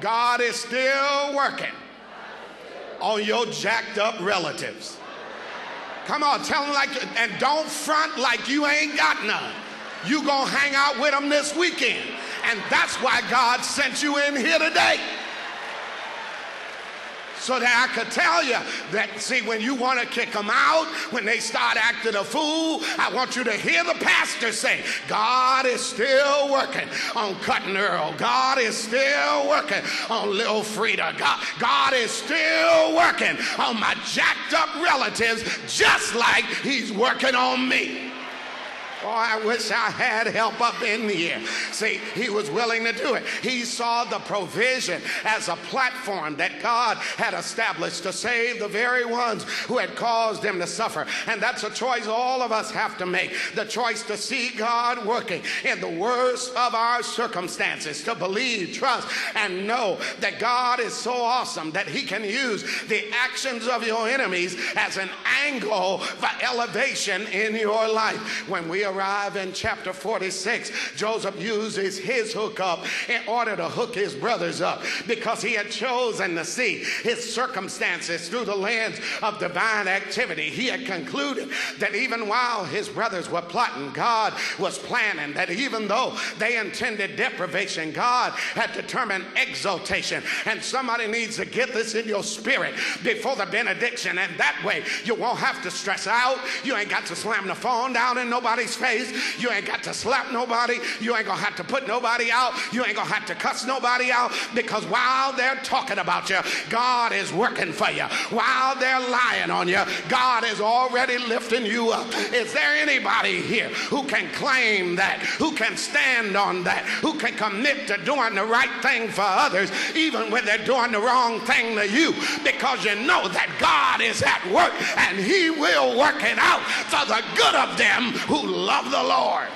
God is still working on your jacked up relatives. Come on, tell them like, and don't front like you ain't got none. You gonna hang out with them this weekend. And that's why God sent you in here today. So that I could tell you that, see, when you want to kick them out, when they start acting a fool, I want you to hear the pastor say, God is still working on Cutting Earl. God is still working on Little Frida. God is still working on my jacked up relatives just like he's working on me. Oh, I wish I had help up in here. See, he was willing to do it. He saw the provision as a platform that God had established to save the very ones who had caused them to suffer. And that's a choice all of us have to make. The choice to see God working in the worst of our circumstances, to believe, trust, and know that God is so awesome that he can use the actions of your enemies as an angle for elevation in your life. When we arrive in chapter 46, Joseph uses his hookup in order to hook his brothers up, because he had chosen to see his circumstances through the lens of divine activity. He had concluded that even while his brothers were plotting, God was planning, that even though they intended deprivation, God had determined exaltation. And somebody needs to get this in your spirit before the benediction, and that way you won't have to stress out. You ain't got to slam the phone down in nobody's face. You ain't got to slap nobody. You ain't gonna have to put nobody out. You ain't gonna have to cuss nobody out, because while they're talking about you, God is working for you. While they're lying on you, God is already lifting you up. Is there anybody here who can claim that, who can stand on that, who can commit to doing the right thing for others even when they're doing the wrong thing to you, because you know that God is at work and he will work it out for the good of them who love the Lord?